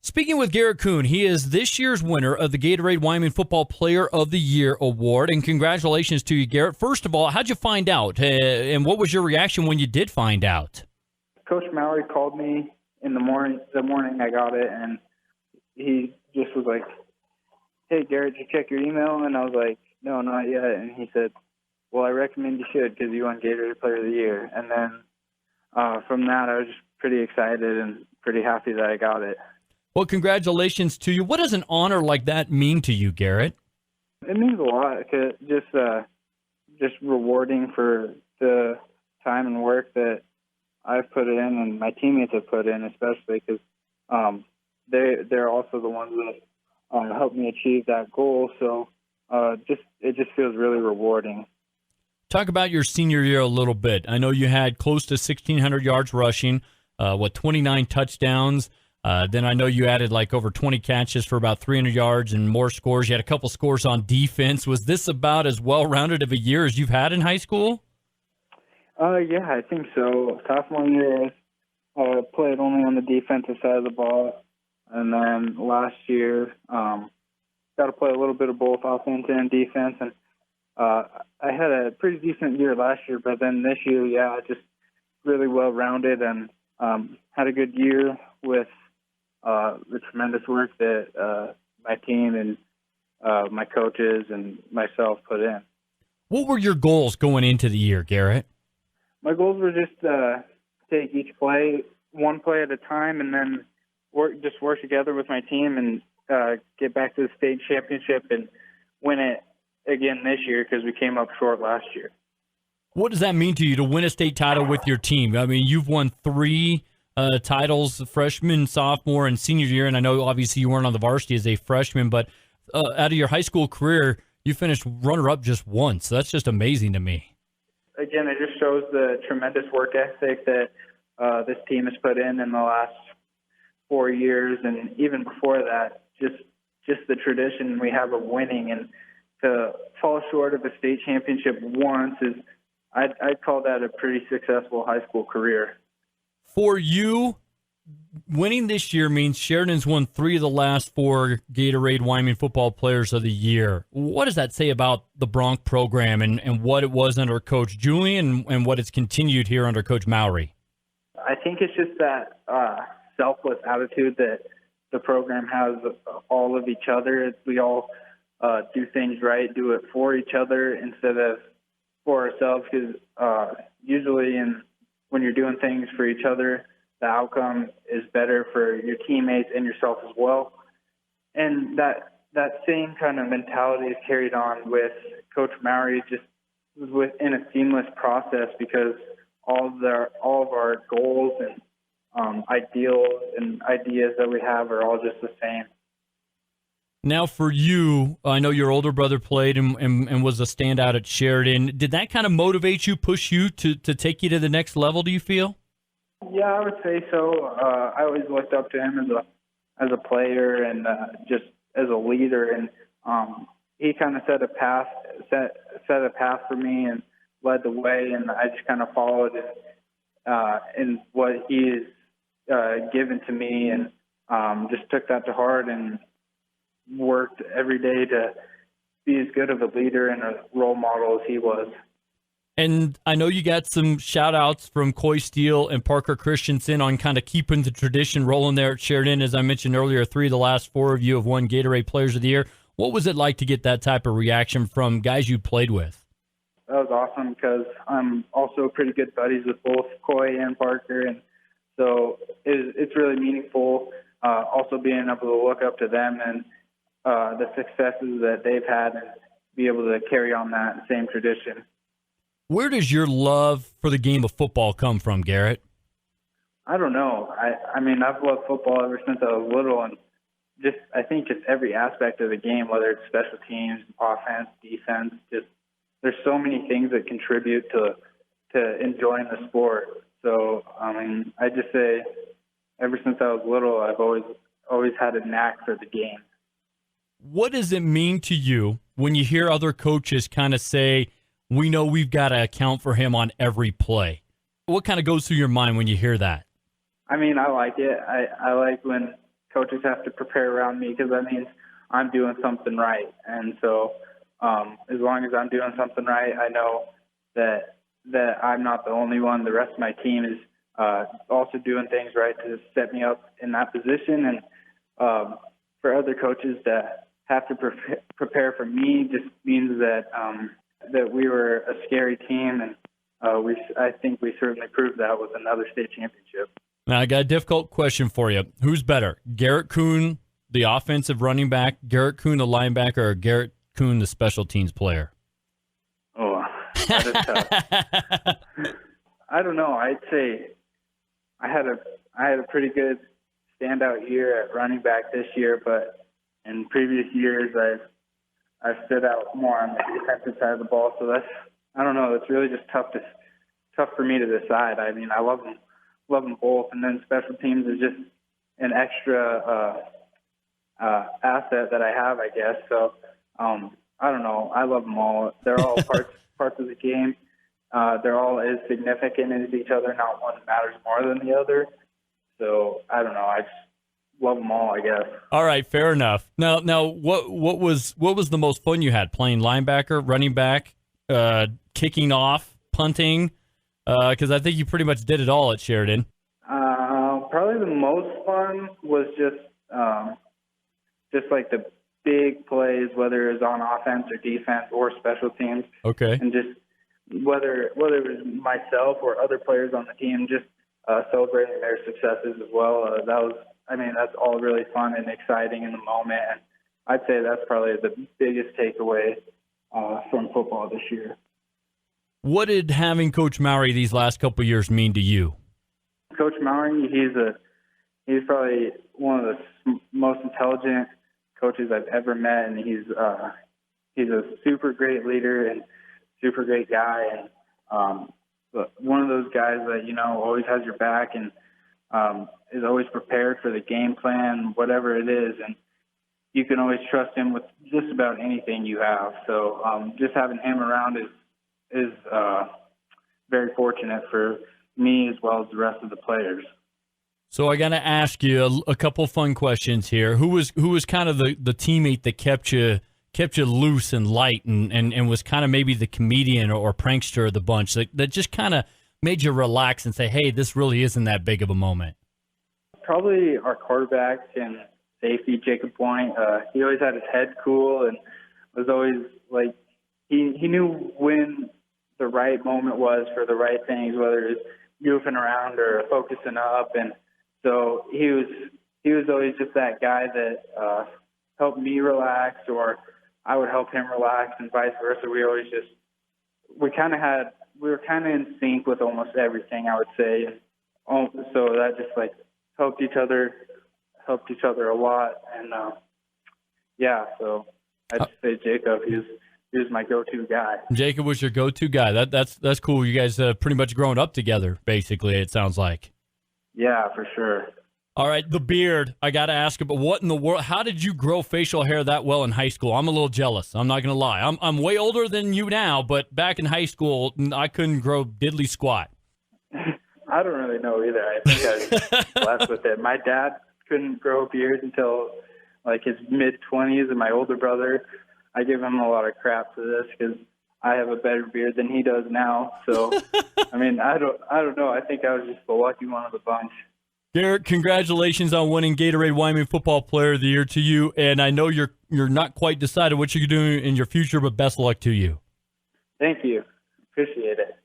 Speaking with Garrett Coon, he is this year's winner of the Gatorade Wyoming Football Player of the Year Award. And congratulations to you, Garrett. First of all, how'd you find out? And what was your reaction when you did find out? Coach Mallory called me in the morning I got it, and he just was like, "Hey, Garrett, did you check your email?" And I was like, "No, not yet." And he said, "Well, I recommend you should because you won Gatorade Player of the Year." And then from that, I was just pretty excited and pretty happy that I got it. Well, congratulations to you. What does an honor like that mean to you, Garrett? It means a lot. Just rewarding for the time and work that I've put in and my teammates have put in, especially because they're also the ones that helped me achieve that goal. So it just feels really rewarding. Talk about your senior year a little bit. I know you had close to 1,600 yards rushing, 29 touchdowns. Then I know you added like over 20 catches for about 300 yards and more scores. You had a couple scores on defense. Was this about as well-rounded of a year as you've had in high school? Yeah, I think so. Sophomore year, I played only on the defensive side of the ball. And then last year, got to play a little bit of both offense and defense. And I had a pretty decent year last year, but then this year, yeah, just really well-rounded and had a good year with the tremendous work that my team and my coaches and myself put in. What were your goals going into the year, Garrett? My goals were just take each play, one play at a time, and then work together with my team and get back to the state championship and win it again this year because we came up short last year. What does that mean to you to win a state title with your team? I mean, you've won 3 titles, freshman, sophomore, and senior year, and I know obviously you weren't on the varsity as a freshman, but out of your high school career, you finished runner-up just once. So that's just amazing to me. Again, it just shows the tremendous work ethic that this team has put in the last 4 years, and even before that, just the tradition we have of winning. And to fall short of a state championship once I'd call that a pretty successful high school career. For you, winning this year means Sheridan's won 3 of the last 4 Gatorade Wyoming Football Players of the Year. What does that say about the Bronc program and what it was under Coach Julian and what it's continued here under Coach Mallory? I think it's just that selfless attitude that the program has all of each other. We all do things right, do it for each other instead of for ourselves, because usually when you're doing things for each other, the outcome is better for your teammates and yourself as well. And that same kind of mentality is carried on with Coach Mallory, just in a seamless process, because all of our goals and ideals and ideas that we have are all just the same. Now for you, I know your older brother played and was a standout at Sheridan. Did that kind of motivate you, push you to take you to the next level, do you feel? Yeah, I would say so. I always looked up to him as a player and just as a leader, and he kind of set a path for me and led the way, and I just kind of followed in what he has given to me, and just took that to heart and worked every day to be as good of a leader and a role model as he was. And I know you got some shout-outs from Coy Steele and Parker Christensen on kind of keeping the tradition rolling there at Sheridan. As I mentioned earlier, 3 of the last 4 of you have won Gatorade Players of the Year. What was it like to get that type of reaction from guys you played with? That was awesome because I'm also pretty good buddies with both Coy and Parker, and so it's really meaningful also being able to look up to them and the successes that they've had and be able to carry on that same tradition. Where does your love for the game of football come from, Garrett? I don't know. I mean, I've loved football ever since I was little, and I think every aspect of the game, whether it's special teams, offense, defense, there's so many things that contribute to enjoying the sport. So, I mean, I just say ever since I was little, I've always had a knack for the game. What does it mean to you when you hear other coaches kind of say, we know we've got to account for him on every play? What kind of goes through your mind when you hear that? I mean, I like it. I like when coaches have to prepare around me because that means I'm doing something right. And so as long as I'm doing something right, I know that I'm not the only one. The rest of my team is also doing things right to set me up in that position. And for other coaches that have to prepare for me just means that that we were a scary team, and I think we certainly proved that with another state championship. Now, I got a difficult question for you. Who's better, Garrett Coon, the offensive running back, Garrett Coon, the linebacker, or Garrett Coon, the special teams player? Oh, that is tough. I don't know. I'd say I had a pretty good standout year at running back this year, but in previous years I've stood out more on the defensive side of the ball. So I don't know. It's really just tough for me to decide. I mean, I love them both, and then special teams is just an extra asset that I have, I guess. So I don't know. I love them all. They're all parts of the game. They're all as significant as each other. Not one matters more than the other. So I don't know. I just love them all, I guess. All right, fair enough. Now, what was the most fun you had? Playing linebacker, running back, kicking off, punting? Because I think you pretty much did it all at Sheridan. Probably the most fun was just like the big plays, whether it was on offense or defense or special teams. Okay. And just whether it was myself or other players on the team, just celebrating their successes as well. That's all really fun and exciting in the moment. And I'd say that's probably the biggest takeaway from football this year. What did having Coach Mowry these last couple of years mean to you? Coach Mowry, he's probably one of the most intelligent coaches I've ever met, and he's a super great leader and super great guy, and one of those guys that always has your back and is always prepared for the game plan, whatever it is, and you can always trust him with just about anything you have. So just having him around is very fortunate for me as well as the rest of the players. So I got to ask you a couple fun questions here. Who was kind of the teammate that kept you loose and light and was kind of maybe the comedian or prankster of the bunch that just kind of made you relax and say, hey, this really isn't that big of a moment? Probably our quarterback and safety, Jacob Point. He always had his head cool and was always like he knew when the right moment was for the right things, whether it was goofing around or focusing up. And so he was always just that guy that helped me relax, or I would help him relax, and vice versa. We were kind of in sync with almost everything, I would say. So that just like helped each other a lot. And so I'd say Jacob, he was my go-to guy. Jacob was your go-to guy. That's cool. You guys pretty much grown up together, basically, it sounds like. Yeah, for sure. All right, the beard. I got to ask about what in the world? How did you grow facial hair that well in high school? I'm a little jealous. I'm not going to lie. I'm way older than you now, but back in high school, I couldn't grow diddly squat. I don't really know either. I think I was blessed with it. My dad couldn't grow a beard until like his mid-20s, and my older brother, I give him a lot of crap for this because I have a better beard than he does now. So, I don't know. I think I was just the lucky one of the bunch. Garrett, congratulations on winning Gatorade Wyoming Football Player of the Year to you. And I know you're not quite decided what you're doing in your future, but best of luck to you. Thank you. Appreciate it.